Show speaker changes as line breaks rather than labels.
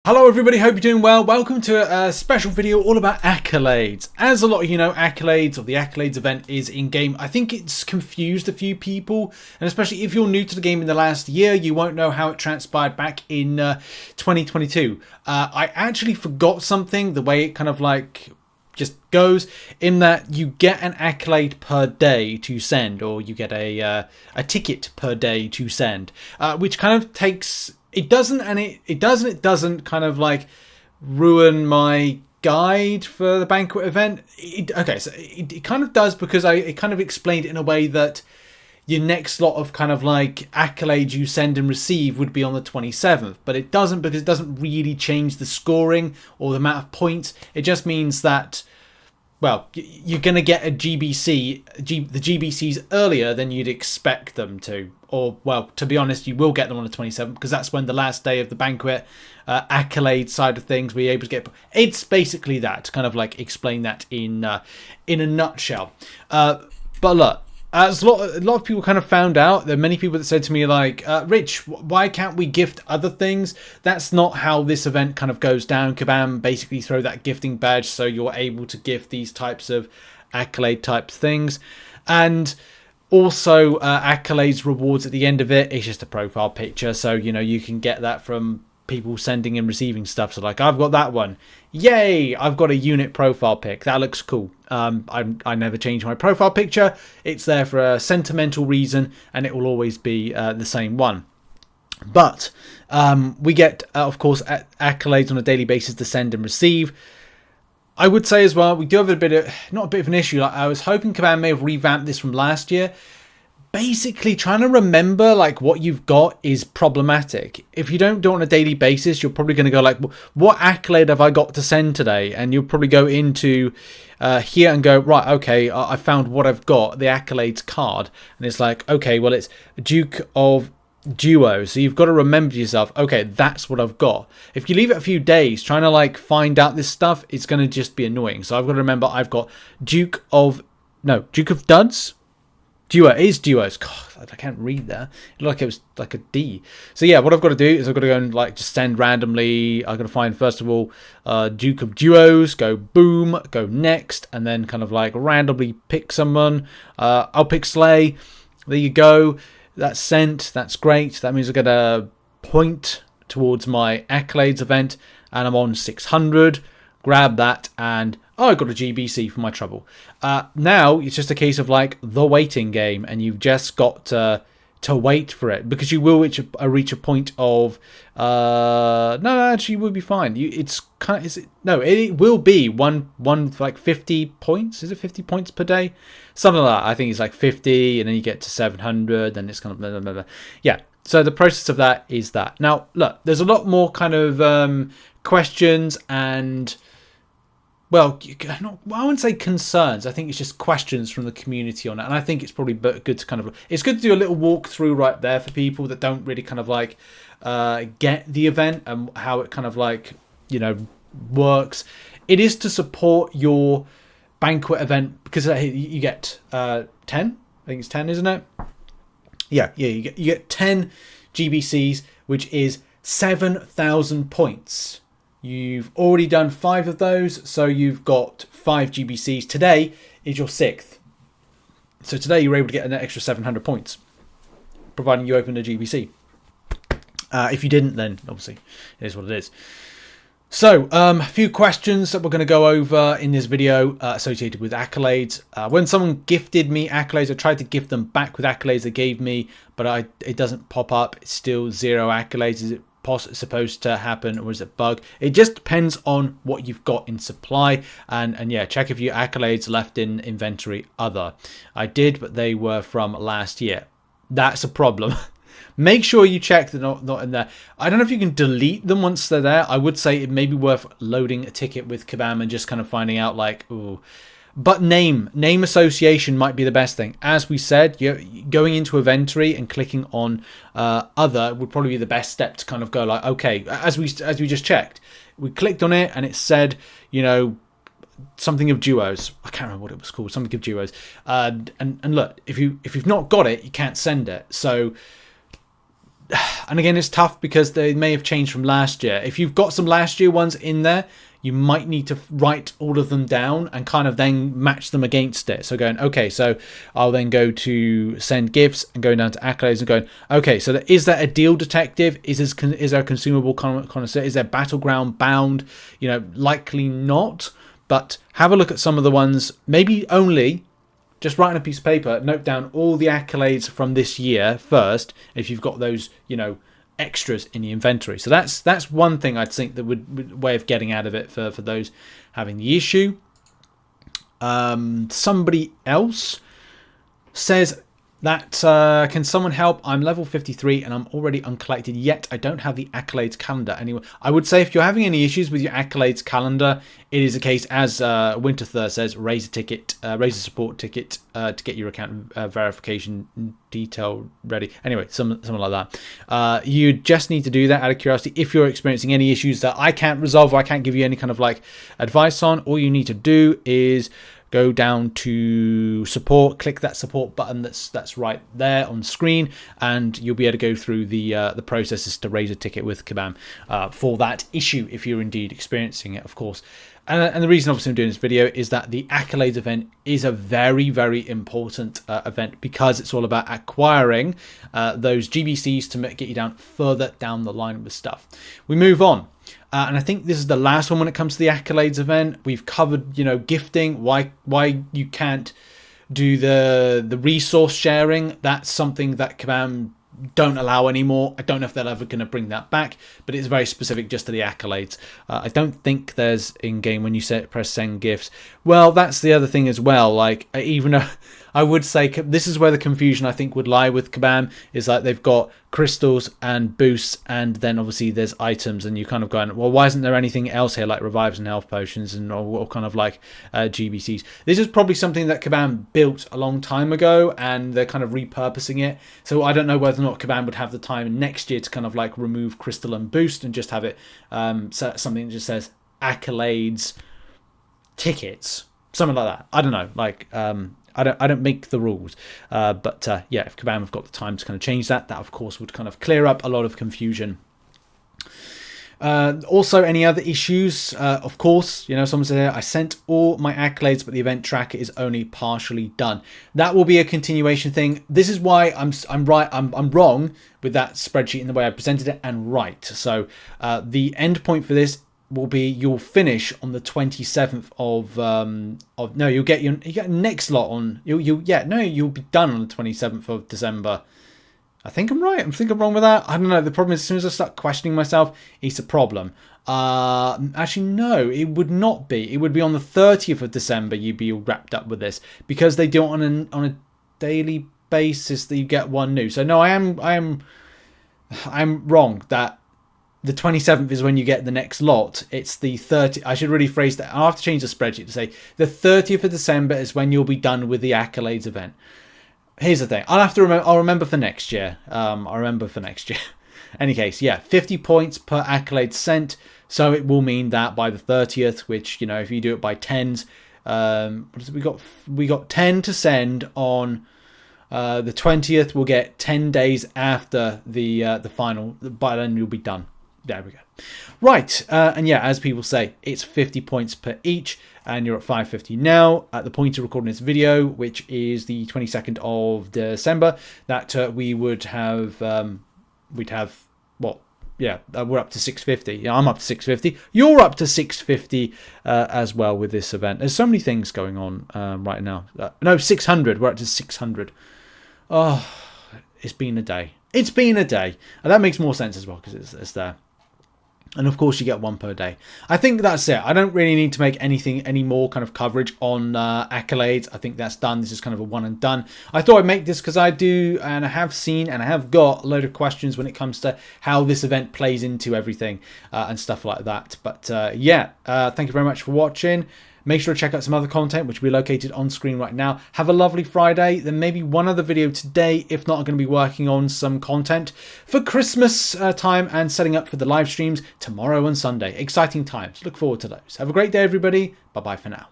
Hello everybody, hope you're doing well. Welcome to a special video all about Accolades. As a lot of you know, Accolades, or the Accolades event, is in-game. I think it's confused a few people, and especially if you're new to the game in the last year, you won't know how it transpired back in 2022. I actually forgot something, the way it kind of like just goes, in that you get an accolade per day to send, or you get a ticket per day to send, which kind of takes... It doesn't kind of like ruin my guide for the Banquet Event. It kind of does, because it kind of explained it in a way that your next lot of kind of like accolades you send and receive would be on the 27th. But it doesn't, because it doesn't really change the scoring or the amount of points. It just means that, well, you're going to get a the GBCs earlier than you'd expect them to. Or, well, to be honest, you will get them on the 27th, because that's when the last day of the Banquet accolade side of things we're able to get. It's basically that, kind of like explain that in a nutshell. But look, as a lot of people kind of found out, there are many people that said to me like, Rich, why can't we gift other things? That's not how this event kind of goes down. Kabam basically throw that gifting badge so you're able to gift these types of accolade type things. And also accolades rewards at the end of it. It's just a profile picture, so you know you can get that from people sending and receiving stuff. So like, I've got that one, yay, I've got a unit profile pic, that looks cool. I never change my profile picture. It's there for a sentimental reason, and it will always be the same one. But we get of course accolades on a daily basis to send and receive. I would say as well, we do have not a bit of an issue. Like, I was hoping Kabam may have revamped this from last year. Basically, trying to remember like what you've got is problematic. If you don't do it on a daily basis, you're probably going to go like, what accolade have I got to send today? And you'll probably go into here and go, right, okay, I found what I've got, the accolades card. And it's like, okay, well, it's Duke of Duo, so you've got to remember to yourself, okay, that's what I've got. If you leave it a few days trying to like find out this stuff, it's going to just be annoying. So I've got to remember I've got Duke of Duds. Duo is Duos. God, I can't read that. It looked like it was like a D. So yeah, what I've got to do is I've got to go and like just send randomly. I've got to find first of all Duke of Duos, go boom, go next, and then kind of like randomly pick someone. I'll pick Slay. There you go. That's sent. That's great. That means I get a point towards my Accolades event, and I'm on 600. Grab that, and oh, I got a GBC for my trouble. Now it's just a case of like the waiting game, and you've just got to wait for it, because you will reach a point of no, actually you will be fine. It will be one like 50 points. Is it 50 points per day? Something like that. I think it's like 50, and then you get to 700, and it's kind of blah, blah, blah, blah. Yeah. So the process of that is that. Now look, there's a lot more kind of questions and, well, I wouldn't say concerns. I think it's just questions from the community on it. And I think it's probably good to kind of... It's good to do a little walkthrough right there for people that don't really kind of like get the event and how it kind of like, you know, works. It is to support your Banquet Event, because you get 10. I think it's 10, isn't it? Yeah, you get 10 GBCs, which is 7,000 points. You've already done 5 of those, so you've got 5 GBCs. Today is your 6th. So today you were able to get an extra 700 points, providing you open a GBC. If you didn't, then obviously it is what it is. So, a few questions that we're going to go over in this video associated with accolades. When someone gifted me accolades, I tried to gift them back with accolades they gave me, but it doesn't pop up. It's still 0 accolades. Is it supposed to happen, or is it bug? It just depends on what you've got in supply, and yeah, check if your accolades left in inventory other. I did, but they were from last year. That's a problem. Make sure you check they're not in there. I don't know if you can delete them once they're there. I would say it may be worth loading a ticket with Kabam and just kind of finding out like, ooh. But name association might be the best thing. As we said, you're going into inventory and clicking on other would probably be the best step to kind of go like, okay, as we just checked, we clicked on it and it said, you know, something of duos. I can't remember what it was called. Something of duos. And look, if you've not got it, you can't send it. So and again, it's tough because they may have changed from last year. If you've got some last year ones in there, you might need to write all of them down and kind of then match them against it. So going, okay, so I'll then go to send gifts and going down to accolades and going, okay, so is there a deal detective? Is there a consumable connoisseur? Is there battleground bound? You know, likely not. But have a look at some of the ones, maybe only just write on a piece of paper, note down all the accolades from this year first, if you've got those, you know, extras in the inventory. So that's one thing I think that would way of getting out of it for those having the issue. Somebody else says that can someone help? I'm level 53 and I'm already uncollected, yet I don't have the accolades calendar anyway. I would say if you're having any issues with your accolades calendar, it is a case, as Winterthur says, raise a support ticket to get your account verification detail ready. Anyway, something like that. You just need to do that out of curiosity. If you're experiencing any issues that I can't resolve or I can't give you any kind of like advice on, all you need to do is go down to support, click that support button that's right there on screen, and you'll be able to go through the processes to raise a ticket with Kabam for that issue if you're indeed experiencing it, of course. And the reason obviously I'm doing this video is that the Accolades event is a very, very important event because it's all about acquiring those GBCs to get you further down the line with stuff. We move on. And I think this is the last one when it comes to the Accolades event. We've covered, you know, gifting, why you can't do the resource sharing. That's something that Kabam don't allow anymore. I don't know if they're ever going to bring that back, but it's very specific just to the Accolades. I don't think there's in-game when you press send gifts. Well, that's the other thing as well. Like, even though I would say this is where the confusion I think would lie with Kabam, is like they've got crystals and boosts, and then obviously there's items, and you kind of going, well, why isn't there anything else here like revives and health potions and or kind of like GBCs? This is probably something that Kabam built a long time ago, and they're kind of repurposing it. So I don't know whether or not Kabam would have the time next year to kind of like remove crystal and boost and just have it something that just says Accolades tickets, something like that. I don't know, like I don't make the rules, but yeah, if Kabam have got the time to kind of change that of course would kind of clear up a lot of confusion. Also, any other issues? Of course, you know, someone said I sent all my accolades, but the event tracker is only partially done. That will be a continuation thing. This is why I'm wrong with that spreadsheet in the way I presented it, and right. So the end point for this will be you'll finish on the 27th of no, you'll get next lot on you'll be done on the 27th of December. I think I'm right. I think I'm wrong with that. I don't know. The problem is as soon as I start questioning myself, it's a problem. Actually, no, it would not be. It would be on the 30th of December you'd be all wrapped up with this, because they do it on a daily basis that you get one new. So no, I am wrong that the 27th is when you get the next lot. It's the 30th. I should really phrase that. I'll have to change the spreadsheet to say the 30th of December is when you'll be done with the Accolades event. Here's the thing. I'll remember for next year. I'll remember for next year. Any case, yeah, 50 points per accolade sent. So it will mean that by the 30th, which, you know, if you do it by tens, we got 10 to send on the 20th. We'll get 10 days after the final. By then you'll be done. There we go. Right, and yeah, as people say, it's 50 points per each, and you're at 550 now at the point of recording this video, which is the 22nd of December. That we would have, what? Yeah, we're up to 650. Yeah, I'm up to 650. You're up to 650 as well with this event. There's so many things going on right now. No, 600. We're up to 600. Oh, it's been a day. It's been a day, and that makes more sense as well because it's there. And of course you get one per day. I think that's it. I don't really need to make any more kind of coverage on accolades. I think that's done. This is kind of a one and done. I thought I'd make this because I do, and I have seen and I have got a load of questions when it comes to how this event plays into everything and stuff like that. But yeah, thank you very much for watching. Make sure to check out some other content, which will be located on screen right now. Have a lovely Friday. Then maybe one other video today. If not, I'm going to be working on some content for Christmas time and setting up for the live streams tomorrow and Sunday. Exciting times. Look forward to those. Have a great day, everybody. Bye-bye for now.